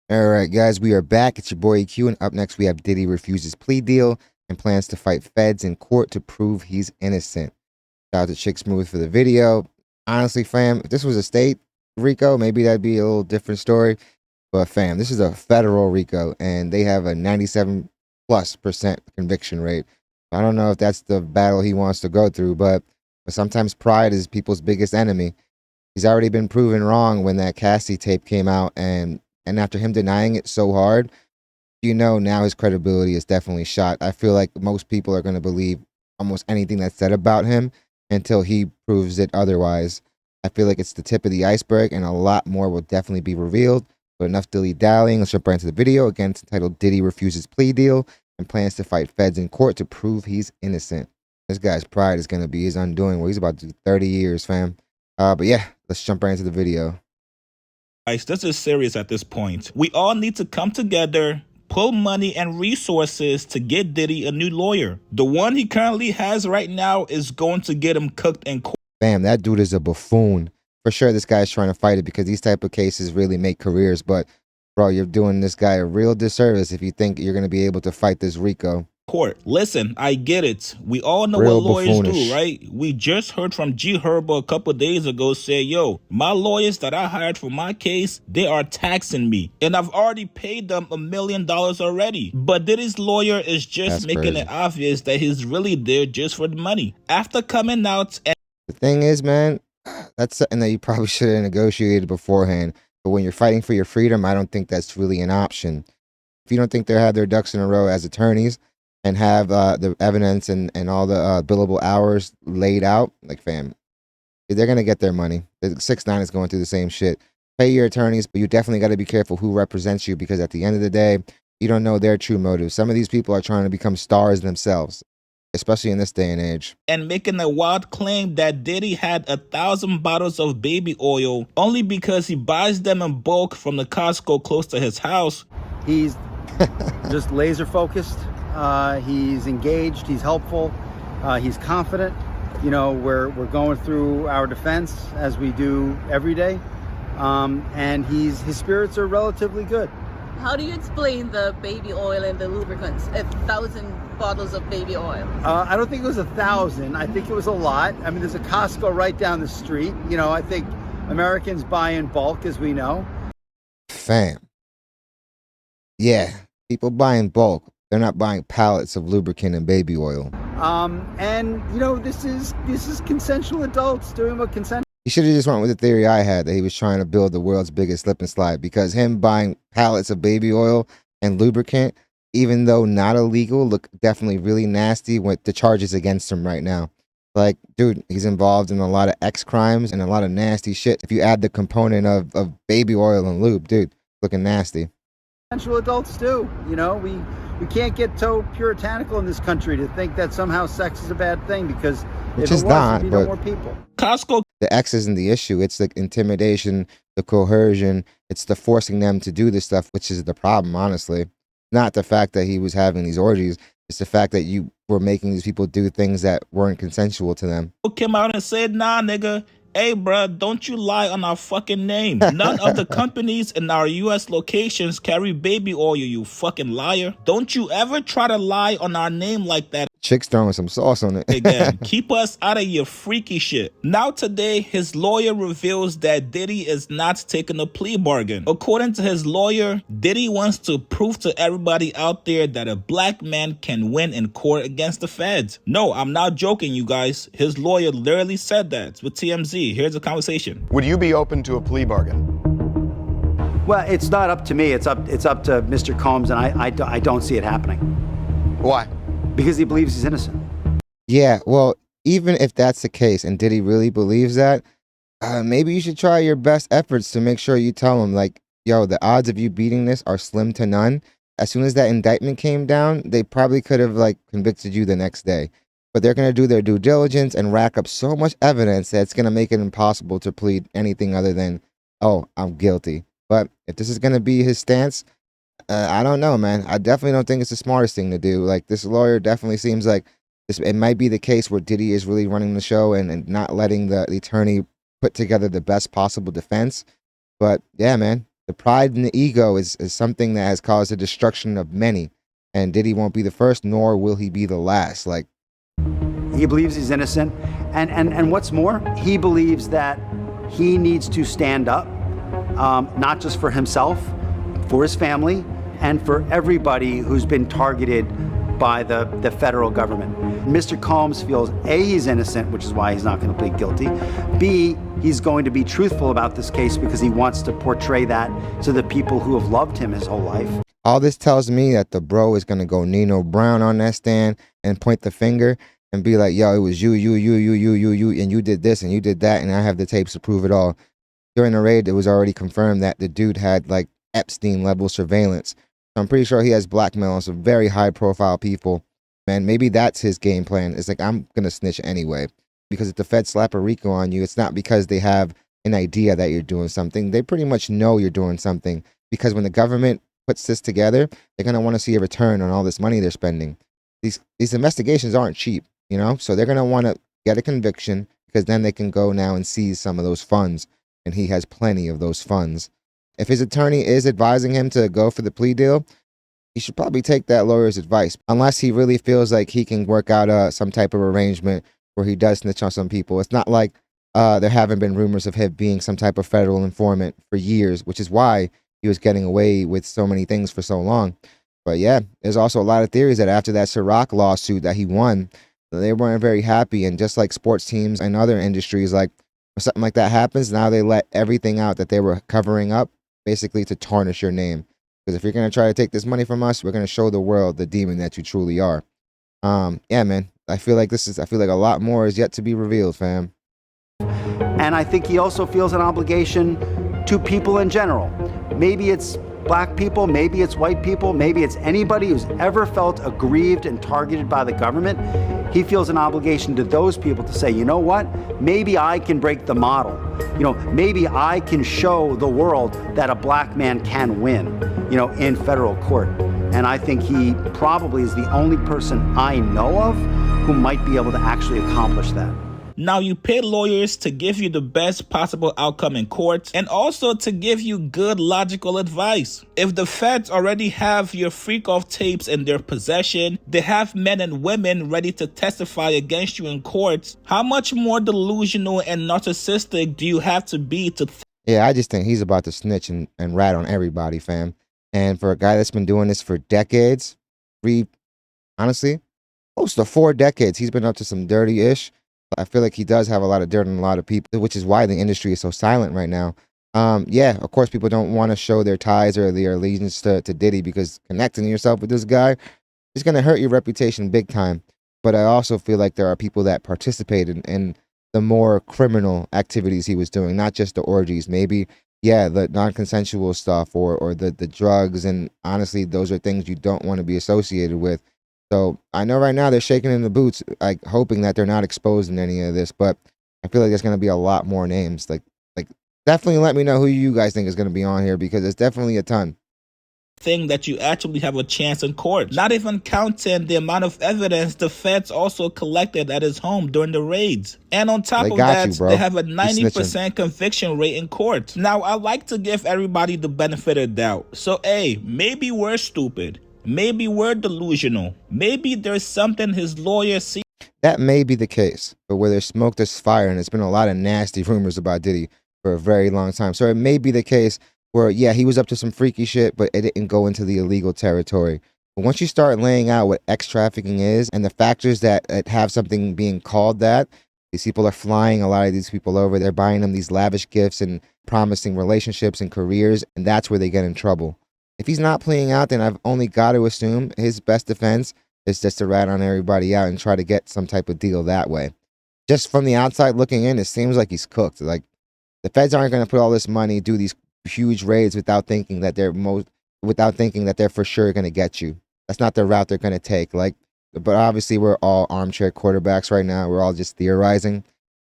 All right, guys, we are back. It's your boy EQ, and up next we have Diddy refuses plea deal and plans to fight feds in court to prove he's innocent. Shout out to Chick Smooth for the video. Honestly, fam, if this was a state RICO, maybe that'd be a little different story. But fam, this is a federal RICO, and they have a 97+% conviction rate. I don't know if that's the battle he wants to go through, but sometimes pride is people's biggest enemy. He's already been proven wrong when that Cassie tape came out, and after him denying it so hard, now his credibility is definitely shot. I feel like most people are going to believe almost anything that's said about him until he proves it otherwise. I feel like it's the tip of the iceberg, and a lot more will definitely be revealed. But enough dilly-dallying. Let's jump right into the video. Again, it's entitled Diddy Refuses Plea Deal and Plans to Fight Feds in Court to Prove He's Innocent. This guy's pride is going to be his undoing. Well, he's about to do 30 years, fam. But yeah, let's jump right into the video. Guys, this is serious at this point. We all need to come together, pull money and resources to get Diddy a new lawyer. The one he currently has right now is going to get him cooked in court. Bam, that dude is a buffoon. For sure, this guy's trying to fight it because these type of cases really make careers. But, bro, you're doing this guy a real disservice if you think you're going to be able to fight this RICO. Court. Listen, I get it. We all know Real what lawyers buffoonish. do, right? We just heard from G Herbo a couple days ago say, yo, my lawyers that I hired for my case, they are taxing me. And I've already paid them $1 million already. But Diddy's lawyer is just making it obvious that he's really there just for the money. After coming out and the thing is, man, that's something that you probably should have negotiated beforehand. But when you're fighting for your freedom, I don't think that's really an option. If you don't think they have their ducks in a row as attorneys and have the evidence and all the billable hours laid out, like, fam, they're going to get their money. The 6ix9ine is going through the same shit. Pay your attorneys, but you definitely got to be careful who represents you, because at the end of the day, you don't know their true motives. Some of these people are trying to become stars themselves, especially in this day and age. And making a wild claim that Diddy had 1,000 bottles of baby oil only because he buys them in bulk from the Costco close to his house. He's just laser focused. He's engaged. He's helpful. He's confident. You know, we're going through our defense as we do every day. And his spirits are relatively good. How do you explain the baby oil and the lubricants? 1,000 bottles of baby oil. I don't think it was 1,000. I think it was a lot. I mean, there's a Costco right down the street. You know, I think Americans buy in bulk, as we know. Fam. Yeah, people buy in bulk. They're not buying pallets of lubricant and baby oil. And you know, this is consensual adults doing what consent. He should have just went with the theory I had, that he was trying to build the world's biggest slip and slide, because him buying pallets of baby oil and lubricant, even though not illegal, look definitely really nasty with the charges against him right now. Like, dude, he's involved in a lot of X crimes and a lot of nasty shit. If you add the component of baby oil and lube, dude, looking nasty. Consensual adults do. You know, we can't get so puritanical in this country to think that somehow sex is a bad thing, because Which if is it was, not, there'd be but no more people. Costco. The X isn't the issue. It's the intimidation, the coercion. It's the forcing them to do this stuff, which is the problem, honestly. Not the fact that he was having these orgies. It's the fact that you were making these people do things that weren't consensual to them. Came out and said, nah, nigga. Hey, bruh, don't you lie on our fucking name. None of the companies in our U.S. locations carry baby oil, you fucking liar. Don't you ever try to lie on our name like that. Chick's throwing some sauce on it. Again, keep us out of your freaky shit. Now today, his lawyer reveals that Diddy is not taking a plea bargain. According to his lawyer, Diddy wants to prove to everybody out there that a black man can win in court against the feds. No, I'm not joking, you guys. His lawyer literally said that with TMZ. Here's a conversation. Would you be open to a plea bargain? Well, it's not up to me. It's up to Mr. Combs, and I don't see it happening. Why? Because he believes he's innocent. Yeah, well, even if that's the case and Diddy really believes that, maybe you should try your best efforts to make sure you tell him, like, yo, the odds of you beating this are slim to none. As soon as that indictment came down, they probably could have, like, convicted you the next day. But they're going to do their due diligence and rack up so much evidence that it's going to make it impossible to plead anything other than, oh, I'm guilty. But if this is going to be his stance, I don't know, man. I definitely don't think it's the smartest thing to do. Like, this lawyer definitely seems like it might be the case where Diddy is really running the show and not letting the attorney put together the best possible defense. But yeah, man, The pride and the ego is something that has caused the destruction of many. And Diddy won't be the first, nor will he be the last. Like, he believes he's innocent. And what's more, he believes that he needs to stand up, not just for himself, for his family, and for everybody who's been targeted by the federal government. Mr. Combs feels A, he's innocent, which is why he's not going to plead guilty. B, he's going to be truthful about this case because he wants to portray that to the people who have loved him his whole life. all this tells me that the bro is going to go Nino Brown on that stand and point the finger and be like, yo, it was you, and you did this and you did that, and I have the tapes to prove it all. During the raid, it was already confirmed that the dude had like Epstein-level surveillance. So I'm pretty sure he has blackmail on some very high-profile people. Man, maybe that's his game plan. It's like, I'm going to snitch anyway. Because if the feds slap a RICO on you, it's not because they have an idea that you're doing something. They pretty much know you're doing something. Because when the government puts this together, they're going to want to see a return on all this money they're spending. These investigations aren't cheap, you know? So they're going to want to get a conviction, because then they can go now and seize some of those funds. And he has plenty of those funds. If his attorney is advising him to go for the plea deal, he should probably take that lawyer's advice, unless he really feels like he can work out some type of arrangement where he does snitch on some people. It's not like there haven't been rumors of him being some type of federal informant for years, which is why he was getting away with so many things for so long. But yeah, there's also a lot of theories that after that Ciroc lawsuit that he won, they weren't very happy. And just like sports teams and other industries, like when something like that happens, now they let everything out that they were covering up, basically to tarnish your name. Because if you're going to try to take this money from us, we're going to show the world the demon that you truly are. Yeah, man, I feel like a lot more is yet to be revealed, fam. And I think he also feels an obligation to people in general. Maybe it's black people, maybe it's white people, maybe it's anybody who's ever felt aggrieved and targeted by the government. He feels an obligation to those people to say, you know what, maybe I can break the model. You know, maybe I can show the world that a black man can win, you know, in federal court. And I think he probably is the only person I know of who might be able to actually accomplish that. Now, you pay lawyers to give you the best possible outcome in court, and also to give you good logical advice. If the feds already have your freak-off tapes in their possession, they have men and women ready to testify against you in court, how much more delusional and narcissistic do you have to be to Yeah, I just think he's about to snitch and rat on everybody, fam. And for a guy that's been doing this for decades, honestly, close to 4 decades, he's been up to some dirty-ish. I feel like he does have a lot of dirt on a lot of people, which is why the industry is so silent right now. Yeah, of course, people don't want to show their ties or their allegiance to Diddy, because connecting yourself with this guy is going to hurt your reputation big time. But I also feel like there are people that participated in the more criminal activities he was doing, not just the orgies. Maybe, yeah, the non-consensual stuff or the drugs. And honestly, those are things you don't want to be associated with. So I know right now they're shaking in the boots, like hoping that they're not exposed in any of this. But I feel like there's going to be a lot more names. Like definitely let me know who you guys think is going to be on here, because it's definitely a ton. thing that you actually have a chance in court. Not even counting the amount of evidence the feds also collected at his home during the raids. And on top of that, they have a 90% conviction rate in court. Now, I like to give everybody the benefit of the doubt. So, hey, maybe we're stupid. Maybe we're delusional. Maybe there's something his lawyer sees. That may be the case, but where there's smoke, there's fire, and there's been a lot of nasty rumors about Diddy for a very long time. So it may be the case where, yeah, he was up to some freaky shit, but it didn't go into the illegal territory. But once you start laying out what X trafficking is and the factors that have something being called that, these people are flying a lot of these people over. They're buying them these lavish gifts and promising relationships and careers, and that's where they get in trouble. If he's not playing out, then I've only got to assume his best defense is just to rat on everybody out and try to get some type of deal that way. Just from the outside looking in, it seems like he's cooked. Like, the feds aren't going to put all this money, do these huge raids without thinking that they're for sure going to get you. That's not the route they're going to take. Like, but obviously we're all armchair quarterbacks right now. We're all just theorizing.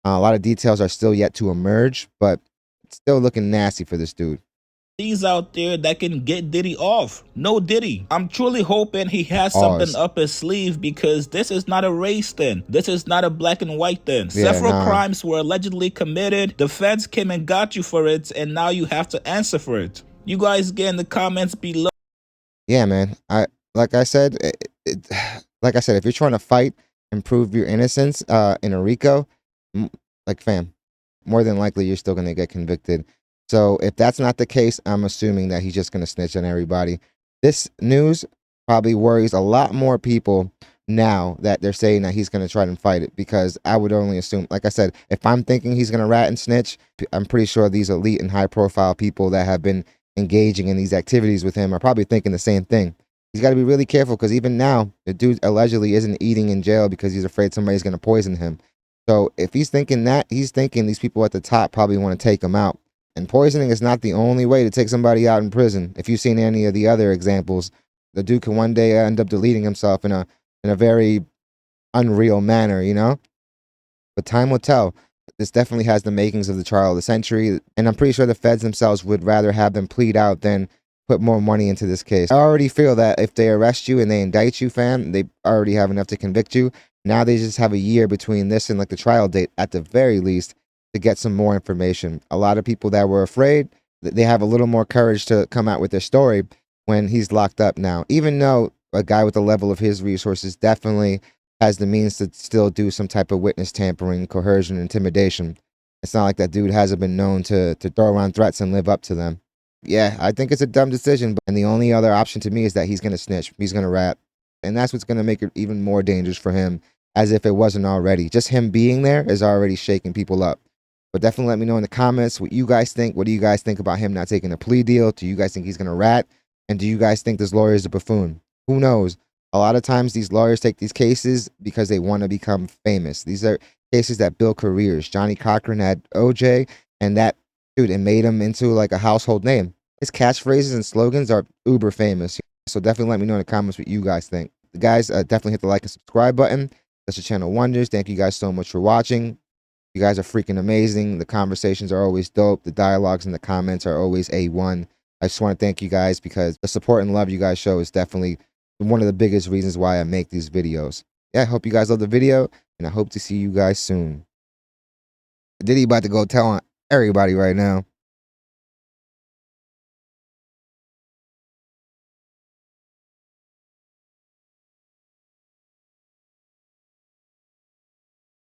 A lot of details are still yet to emerge, but it's still looking nasty for this dude. These out there that can get Diddy off. No Diddy. I'm truly hoping he has something up his sleeve, because this is not a race thing. This is not a black and white thing. Several crimes were allegedly committed. The feds came and got you for it, and now you have to answer for it. You guys get in the comments below. Yeah, man. Like I said, like I said, if you're trying to fight and prove your innocence in a RICO, like fam, more than likely you're still gonna get convicted. So if that's not the case, I'm assuming that he's just gonna snitch on everybody. This news probably worries a lot more people now that they're saying that he's gonna try and fight it, because I would only assume, like I said, if I'm thinking he's gonna rat and snitch, I'm pretty sure these elite and high profile people that have been engaging in these activities with him are probably thinking the same thing. He's got to be really careful, because even now, the dude allegedly isn't eating in jail because he's afraid somebody's going to poison him. So if he's thinking that, he's thinking these people at the top probably want to take him out. And poisoning is not the only way to take somebody out in prison. If you've seen any of the other examples, the dude can one day end up deleting himself in a very unreal manner, you know? But time will tell. This definitely has the makings of the trial of the century, and I'm pretty sure the feds themselves would rather have them plead out than put more money into this case. I already feel that if they arrest you and they indict you, fam, they already have enough to convict you. Now they just have a year between this and like the trial date at the very least to get some more information. A lot of people that were afraid, they have a little more courage to come out with their story when he's locked up now. Even though a guy with the level of his resources definitely has the means to still do some type of witness tampering, coercion, intimidation. It's not like that dude hasn't been known to throw around threats and live up to them. Yeah, I think it's a dumb decision, and the only other option to me is that he's going to snitch. He's going to rat. And that's what's going to make it even more dangerous for him, as if it wasn't already. Just him being there is already shaking people up. But definitely let me know in the comments what you guys think. What do you guys think about him not taking a plea deal? Do you guys think he's going to rat? And do you guys think this lawyer is a buffoon? Who knows? A lot of times these lawyers take these cases because they want to become famous. These are cases that build careers. Johnny Cochran had OJ, and that, dude, it made him into like a household name. His catchphrases and slogans are uber famous. So definitely let me know in the comments what you guys think. Guys, definitely hit the like and subscribe button. That's the channel wonders. Thank you guys so much for watching. You guys are freaking amazing. The conversations are always dope. The dialogues in the comments are always A1. I just want to thank you guys, because the support and love you guys show is definitely one of the biggest reasons why I make these videos. Yeah, I hope you guys love the video, and I hope to see you guys soon. Diddy about to go tell on everybody right now.